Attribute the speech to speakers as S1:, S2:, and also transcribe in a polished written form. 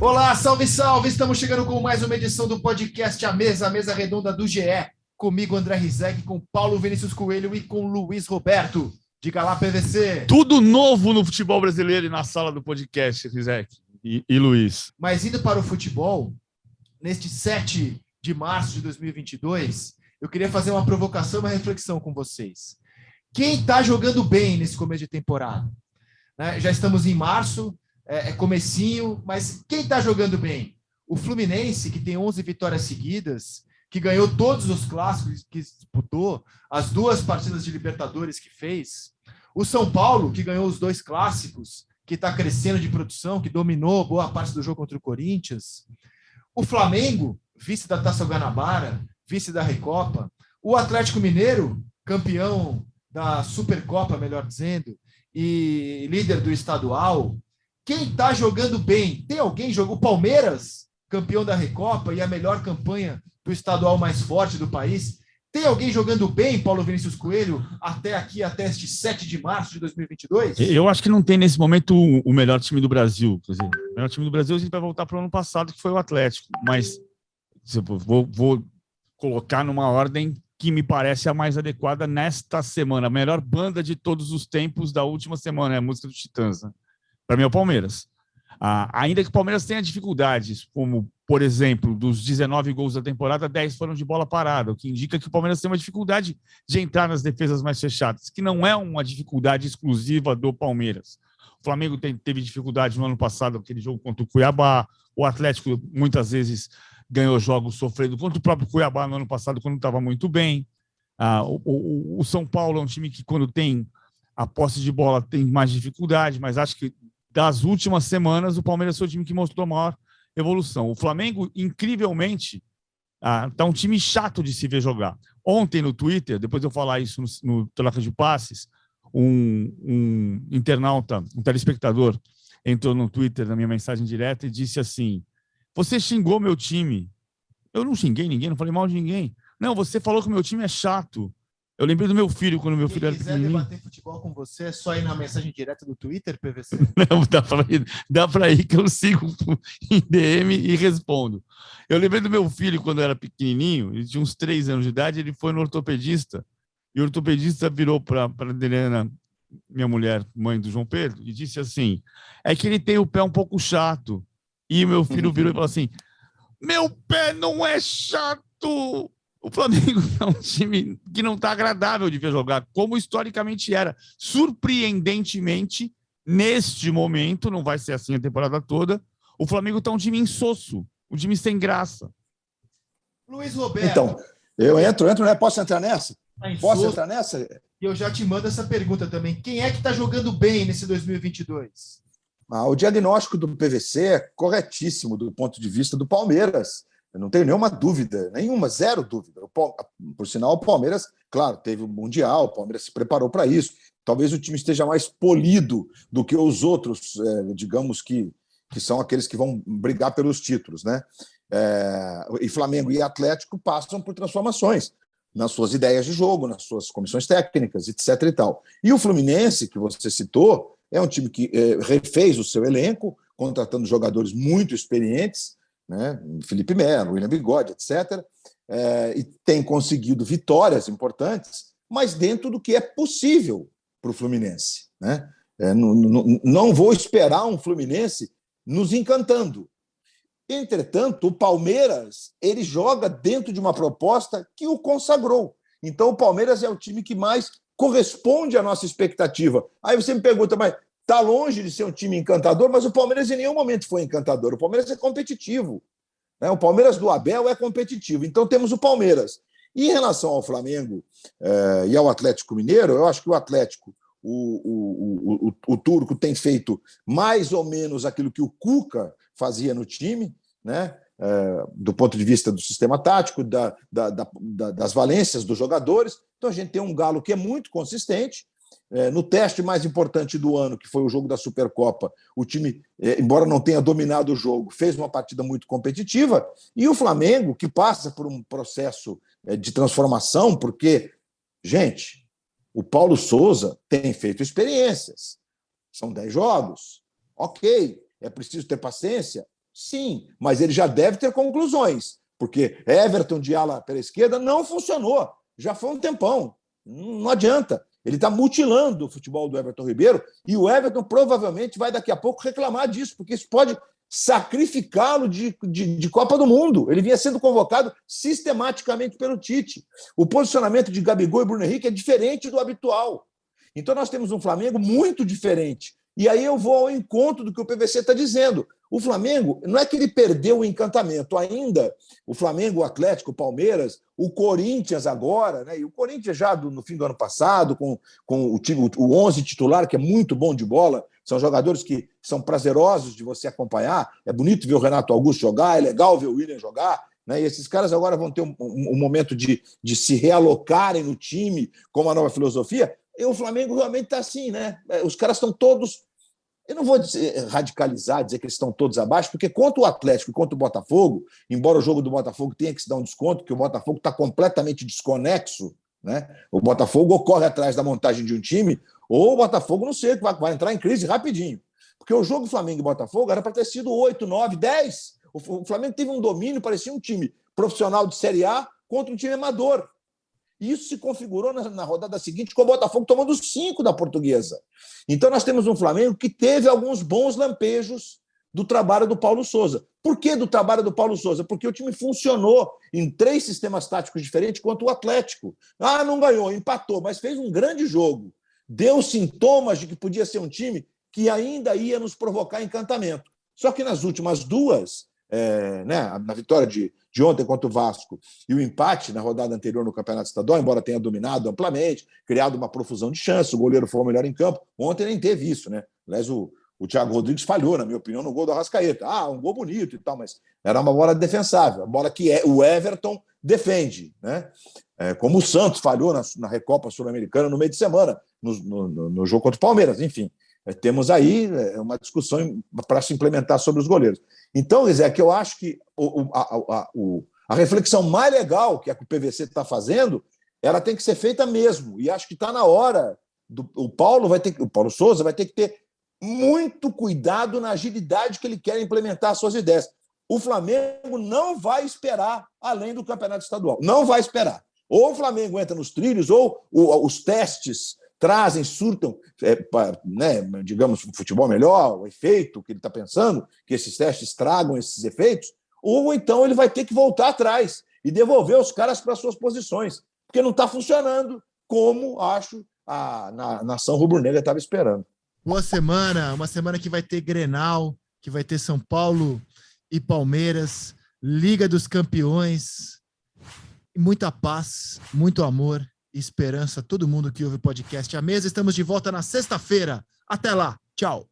S1: Olá, salve, salve! Estamos chegando com mais uma edição do podcast a mesa redonda do GE. Comigo, André Rizek, com Paulo Vinícius Coelho e com Luiz Roberto. Diga lá, PVC.
S2: Tudo novo no futebol brasileiro e na sala do podcast, Rizek e Luiz.
S1: Mas indo para o futebol, neste 7 de março de 2022, eu queria fazer uma provocação, uma reflexão com vocês. Quem está jogando bem nesse começo de temporada? Já estamos em março, comecinho, mas quem está jogando bem? O Fluminense, que tem 11 vitórias seguidas, que ganhou todos os clássicos que disputou, as 2 partidas de Libertadores que fez. O São Paulo, que ganhou os 2 clássicos, que está crescendo de produção, que dominou boa parte do jogo contra o Corinthians. O Flamengo, vice da Taça Guanabara, vice da Recopa. O Atlético Mineiro, campeão da Supercopa, melhor dizendo, e líder do estadual. Quem está jogando bem? Tem alguém jogando? O Palmeiras, campeão da Recopa e a melhor campanha do estadual mais forte do país. Tem alguém jogando bem, Paulo Vinícius Coelho, até este 7 de março de 2022?
S2: Eu acho que não tem nesse momento o melhor time do Brasil. Quer dizer, o melhor time do Brasil a gente vai voltar para o ano passado, que foi o Atlético. Mas vou colocar numa ordem que me parece a mais adequada nesta semana. A melhor banda de todos os tempos da última semana é a música do Titãs, né? Para mim é o Palmeiras. Ainda que o Palmeiras tenha dificuldades, como, por exemplo, dos 19 gols da temporada, 10 foram de bola parada, o que indica que o Palmeiras tem uma dificuldade de entrar nas defesas mais fechadas, que não é uma dificuldade exclusiva do Palmeiras. O Flamengo teve dificuldade no ano passado, aquele jogo contra o Cuiabá, o Atlético muitas vezes ganhou jogos sofrendo contra o próprio Cuiabá no ano passado, quando estava muito bem. O São Paulo é um time que, quando tem a posse de bola, tem mais dificuldade, mas acho que das últimas semanas, o Palmeiras foi o time que mostrou maior evolução. O Flamengo, incrivelmente, está um time chato de se ver jogar. Ontem, no Twitter, depois de eu falar isso no Troca de Passes, um internauta, um telespectador, entrou no Twitter, na minha mensagem direta, e disse assim: você xingou meu time. Eu não xinguei ninguém, não falei mal de ninguém. Não, você falou que o meu time é chato. Eu lembrei do meu filho, quando meu filho era pequenininho.
S1: Quem quiser debater futebol com você, é só ir na mensagem direta do Twitter, PVC?
S2: Não, dá para ir que eu sigo em DM e respondo. Eu lembrei do meu filho, quando era pequenininho, ele tinha uns 3 anos de idade, ele foi no ortopedista, e o ortopedista virou para a Adriana, minha mulher, mãe do João Pedro, e disse assim: é que ele tem o pé um pouco chato. E o meu filho virou e falou assim: meu pé não é chato! O Flamengo é um time que não está agradável de ver jogar, como historicamente era. Surpreendentemente, neste momento, não vai ser assim a temporada toda, o Flamengo está um time insosso, um time sem graça.
S1: Luiz Roberto.
S3: Então, eu entro, né? Posso entrar nessa? Posso entrar nessa?
S1: E eu já te mando essa pergunta também. Quem é que está jogando bem nesse 2022?
S3: O diagnóstico do PVC é corretíssimo do ponto de vista do Palmeiras. Eu não tenho zero dúvida. Por sinal, o Palmeiras, claro, teve o Mundial, o Palmeiras se preparou para isso. Talvez o time esteja mais polido do que os outros, digamos que são aqueles que vão brigar pelos títulos, né? E Flamengo e Atlético passam por transformações nas suas ideias de jogo, nas suas comissões técnicas, etc. e tal. E o Fluminense, que você citou, é um time que refez o seu elenco, contratando jogadores muito experientes, né? Felipe Melo, William Bigode, etc., e tem conseguido vitórias importantes, mas dentro do que é possível para o Fluminense, né? Não vou esperar um Fluminense nos encantando. Entretanto, o Palmeiras ele joga dentro de uma proposta que o consagrou. Então, o Palmeiras é o time que mais corresponde à nossa expectativa. Aí você me pergunta, mas está longe de ser um time encantador, mas o Palmeiras em nenhum momento foi encantador. O Palmeiras é competitivo, né? O Palmeiras do Abel é competitivo. Então temos o Palmeiras. E em relação ao Flamengo e ao Atlético Mineiro, eu acho que o Atlético, o turco, tem feito mais ou menos aquilo que o Cuca fazia no time, né? Do ponto de vista do sistema tático, das valências dos jogadores. Então a gente tem um Galo que é muito consistente. No teste mais importante do ano, que foi o jogo da Supercopa, o time, embora não tenha dominado o jogo, fez uma partida muito competitiva, e o Flamengo, que passa por um processo de transformação, porque, gente, o Paulo Souza tem feito experiências, são 10 jogos, ok, é preciso ter paciência, Sim, mas ele já deve ter conclusões, porque Everton de ala pela esquerda não funcionou. Já foi um tempão. Não adianta. Ele está mutilando o futebol do Everton Ribeiro e o Everton provavelmente vai daqui a pouco reclamar disso, porque isso pode sacrificá-lo de Copa do Mundo. Ele vinha sendo convocado sistematicamente pelo Tite. O posicionamento de Gabigol e Bruno Henrique é diferente do habitual. Então nós temos um Flamengo muito diferente. E aí eu vou ao encontro do que o PVC está dizendo. O Flamengo, não é que ele perdeu o encantamento ainda. O Flamengo, o Atlético, o Palmeiras, o Corinthians agora, né? E o Corinthians já no fim do ano passado, com o 11 titular, que é muito bom de bola, são jogadores que são prazerosos de você acompanhar. É bonito ver o Renato Augusto jogar, é legal ver o William jogar, né? E esses caras agora vão ter um momento de se realocarem no time com uma nova filosofia. E o Flamengo realmente está assim, né? Os caras estão todos... Eu não vou radicalizar, dizer que eles estão todos abaixo, porque contra o Atlético e contra o Botafogo, embora o jogo do Botafogo tenha que se dar um desconto, que o Botafogo está completamente desconexo, né? O Botafogo ou corre atrás da montagem de um time, ou o Botafogo, não sei, vai entrar em crise rapidinho. Porque o jogo Flamengo e Botafogo era para ter sido 8, 9, 10. O Flamengo teve um domínio, parecia um time profissional de Série A contra um time amador. Isso se configurou na rodada seguinte com o Botafogo tomando 5 da Portuguesa. Então nós temos um Flamengo que teve alguns bons lampejos do trabalho do Paulo Souza. Por que do trabalho do Paulo Souza? Porque o time funcionou em 3 sistemas táticos diferentes contra o Atlético. Ah, não ganhou, empatou, mas fez um grande jogo. Deu sintomas de que podia ser um time que ainda ia nos provocar encantamento. Só que nas últimas 2, né, na vitória de ontem contra o Vasco e o empate na rodada anterior no Campeonato Estadual, embora tenha dominado amplamente, criado uma profusão de chances, o goleiro foi o melhor em campo. Ontem nem teve isso, né? Aliás, o Thiago Rodrigues falhou, na minha opinião, no gol do Arrascaeta. Um gol bonito e tal, mas era uma bola defensável, a bola que o Everton defende, né? Como o Santos falhou na Recopa Sul-Americana no meio de semana, no jogo contra o Palmeiras, enfim. Temos aí uma discussão para se implementar sobre os goleiros. Então, Zé, que eu acho que a reflexão mais legal que o PVC está fazendo, ela tem que ser feita mesmo. E acho que está na hora. O Paulo Souza vai ter que ter muito cuidado na agilidade que ele quer implementar as suas ideias. O Flamengo não vai esperar além do Campeonato Estadual. Não vai esperar. Ou o Flamengo entra nos trilhos, ou os testes surtam, né, digamos, o futebol melhor, o efeito que ele está pensando, que esses testes tragam esses efeitos, ou então ele vai ter que voltar atrás e devolver os caras para suas posições, porque não está funcionando como, acho, a nação rubro-negra estava esperando.
S1: Uma semana que vai ter Grenal, que vai ter São Paulo e Palmeiras, Liga dos Campeões, muita paz, muito amor e esperança a todo mundo que ouve o podcast A Mesa. Estamos de volta na sexta-feira. Até lá. Tchau.